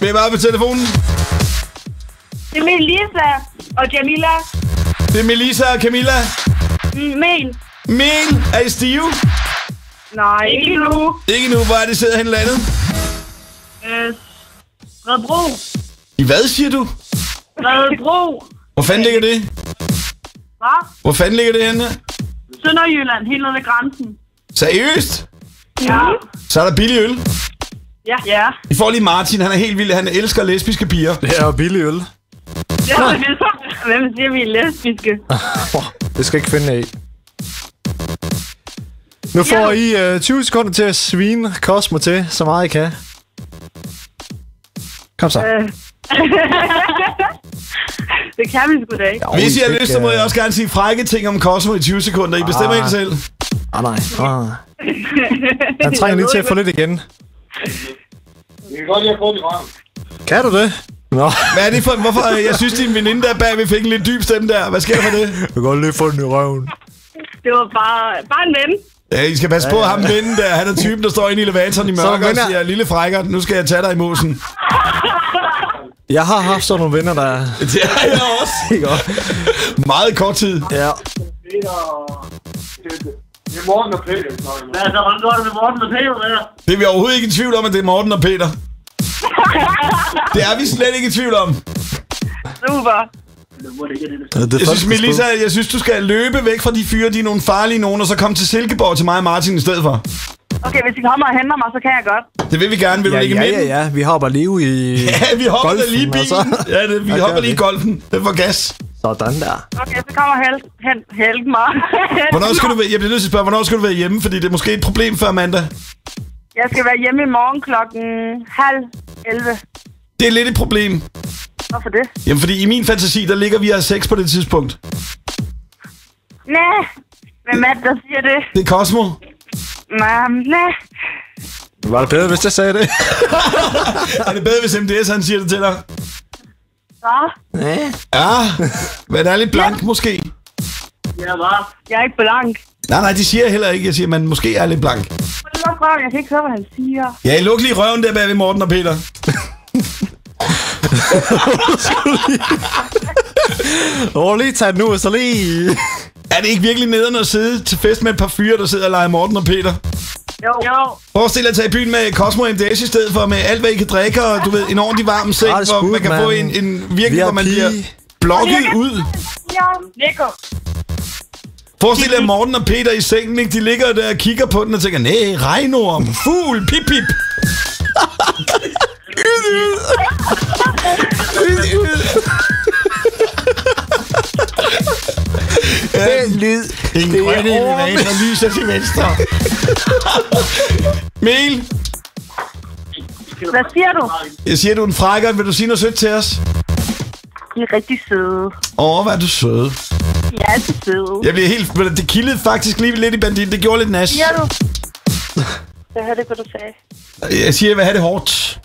Hvem er på telefonen? Det er Melissa og Jamila. Det er Melissa og Camilla. Mel. Mel, er I stive? Nej, ikke nu. Ikke nu, hvor er det sidder hen landet? Redbro. I hvad, siger du? Redbro. Hvor fanden ligger det? Hvad? Hvor fanden ligger det henne? Sønderjylland, helt nede ved grænsen. Seriøst? Ja. Så er der billig øl. Ja. Ja. I får lige Martin, han er helt vild. Han elsker lesbiske piger. Det er jo billig øl. Hvem siger, vi er lesbiske? Det skal ikke finde af. Nu får I 20 sekunder til at svine Cosmo til, så meget I kan. Kom så. Det kan vi sgu da ikke. Hvis I har lyst, så må jeg også gerne sige frække ting om Cosmo i 20 sekunder. I bestemmer helt selv. Nej. Han trænger lige til at få lidt igen. Vi kan godt lide at få det i røven. Kan du det? Nå. Hvad er det for... Hvorfor? Jeg synes, din veninde der bagved fik en lidt dyb stemme der. Hvad sker der for det? Jeg kan godt lige få den i røven. Det var bare en ven. Ja, I skal passe på ham vennen der. Han er typen, der står inde i elevatoren i mørke og siger, lille frækker, nu skal jeg tage dig i mosen. Jeg har haft sådan nogle venner, der... Det har jeg også. Meget kort tid. Ja. Det er Morten og Peter. Hvad er der, går det med Morten og Peter der? Det er vi overhovedet ikke i tvivl om, at det er Morten og Peter. Det er vi slet ikke i tvivl om. Super. Jeg synes, du skal løbe væk fra de fyre, de er nogle farlige nogen, og så komme til Silkeborg til mig og Martin i stedet for. Okay, hvis I kommer og henter mig, så kan jeg godt. Det vil vi gerne. Vil du ligge med? Ja. Vi hopper lige i Ja, vi hopper golfen, lige i bilen. Ja, vi hopper lige i golfen. Det var gas. Sådan der. Okay, så kommer Helge mig. Hvornår skal du være, jeg bliver nødt til at spørge, hvornår skal du være hjemme? Fordi det er måske et problem for Amanda. Jeg skal være hjemme i morgen klokken 10:30. Det er lidt et problem. Hvorfor det? Jamen, fordi i min fantasi, der ligger vi og 6 på det tidspunkt. Nej. Hvem er det, der siger det? Det er Cosmo. Nej. Var det bedre, hvis jeg sagde det? Er det bedre, hvis MDS han siger det til dig? Ja, men er lidt blank måske. Jeg er ikke blank. Nej, de siger heller ikke. Jeg siger, man måske er lidt blank. Jeg kan ikke høre, hvad han siger. Ja, luk lige røven der bag ved Morten og Peter. Lige tage den nu, og så lige... Er det ikke virkelig nederen at sidde til fest med et par fyre, der sidder og leger Morten og Peter? Jo. Forestil dig at tage i byen med Cosmo og MDS i stedet for med alt, hvad I kan drikke, og du ved, en ordentlig varm seng, hvor man kan få en virkelig, hvor man bliver blokket ud. Nico. Forestil dig Morten og Peter i sengen, ikke? De ligger der og kigger på den og tænker, nej, regnorm, fugl, pip, pip. Den lyd. En grøn elevator lyser til venstre. Mel. Hvad siger du? Jeg siger, du er en frækker. Vil du sige noget sødt til os? I er rigtig søde. Hvad er du søde. I er altid søde. Jeg bliver helt... Det kildede faktisk lige lidt i bandit. Det gjorde lidt nas. Siger du? Jeg hørte ikke, hvad du sagde. Jeg siger, jeg vil have det hårdt.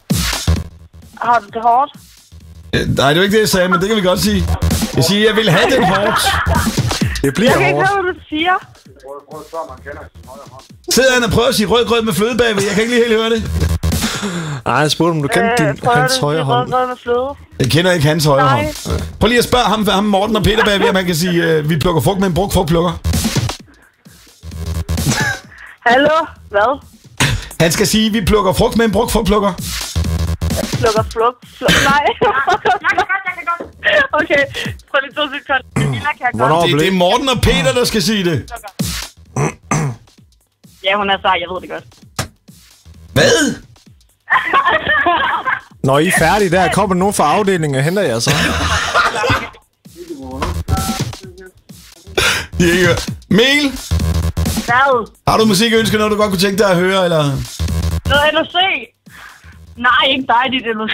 Har du det hårdt? Nej, det var ikke det, jeg sagde, men det kan vi godt sige. Jeg siger, jeg vil have det hårdt. Det bliver hårdt. Jeg kan ikke høre, hvad du siger. Sidder han og prøver at sige rød grød med fløde bagved? Jeg kan ikke lige helt høre det. Nej, jeg spurgte, om du kendte hans højre hånd. Rød med fløde? Jeg kender ikke hans højre hånd. Prøv lige at spørge ham Morten og Peter bagved, om han kan sige, vi plukker frugt med en brugt frugtplukker. Hallo? Hvad? Han skal sige, vi plukker frugt med en brugt frugtplukker. Plukker frugt? Nej. Jeg kan godt. Okay, prøv lige 2 sekunder. Hvornår det er Morten og Peter, der skal sige det. Ja, hun er sej, jeg ved det godt. Hvad? Når I er færdige der, kommer nogen fra afdelingen og henter jer så. Mel? Hvad? Har du musikønsker, noget du godt kunne tænke dig at høre, eller? Noget LOC? Nej, ikke dig, dit LOC.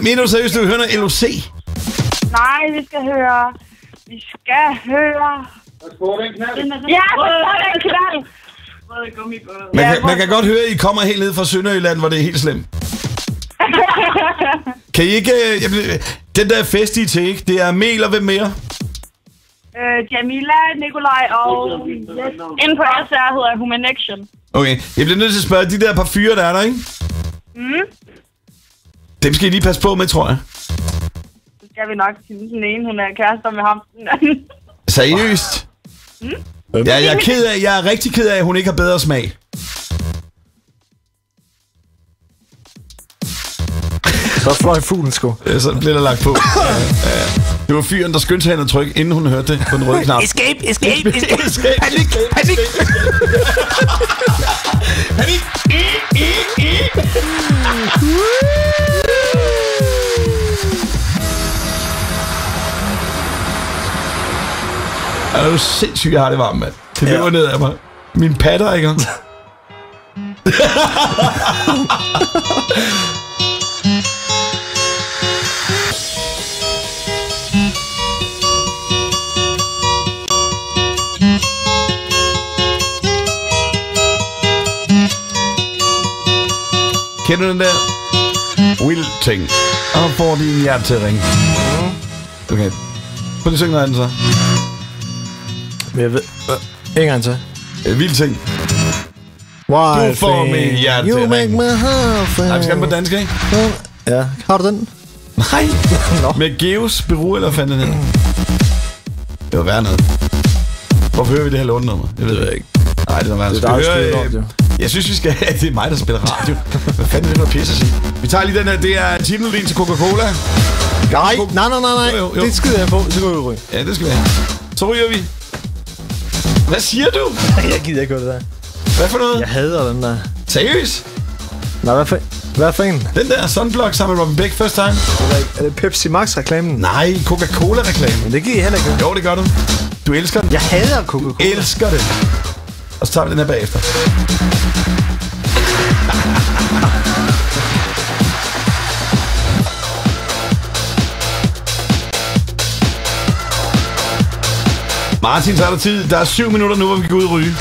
Mener du seriøst, du vil høre noget LOC? Nej, vi skal høre... Ja, den knald! Man kan godt høre, at I kommer helt ned fra Sønderjylland, hvor det er helt slemt. Kan I ikke... den der fest, I til, ikke? Det er Mel og hvem mere? Jamila, Nikolaj og... Inden på SR hedder Humanection. Okay, jeg bliver nødt til at spørge de der par fyre, der er der, ikke? Dem skal I lige passe på med, tror jeg. Så skal vi nok sige den ene, hun er kærester med ham. Seriøst? Ja, jeg er rigtig ked af, at hun ikke har bedre smag. Så fløj fuglen sgu. Ja, så blev der lagt på. Det var fyren, der skyndte sig hen og trykke, inden hun hørte det på den røde knap. Escape! Panik! Er du sindssygt, jeg har det varmt, mand. Det løber ned af mig. Min patter, ikke? Kender du den der Will-ting? Og får din hjerte til at ringe. Okay. Prøv lige at synge noget andet så. Men jeg ved... En gang til. Vild-ting. Du får min hjerte til at ringe. Nej, vi skal den på dansk, ikke? Ja. Har du den? Nej. Med Geos Bureau, eller fandt den her? Det var værd noget. Hvorfor hører vi det her lånenummer? Det ved jeg ikke. Nej, det er værd. Det er der, jeg synes, vi skal... Det er mig, der spiller radio. Hvad fanden er det for pisse at sige? Vi tager lige den her. Det er titelmelodien til Coca-Cola. Nej. Jo. Det skider jeg på. Så går vi ryge. Ja, det skal vi have. Så ryger vi. Hvad siger du? Jeg gider ikke høre det der. Hvad for noget? Jeg hader den der. Seriøst? Nej, hvad for en? Den der Sunblock sammen med Robin Beck First Time. Er det Pepsi Max-reklamen? Nej, Coca-Cola-reklamen. Men det giver I heller ikke. Jo, det gør du. Du elsker den. Jeg hader Coca-Cola. Elsker det. Og så tager vi den her bagefter. Martin, så er der tid. Der er 7 minutter nu, hvor vi kan gå ud og ryge.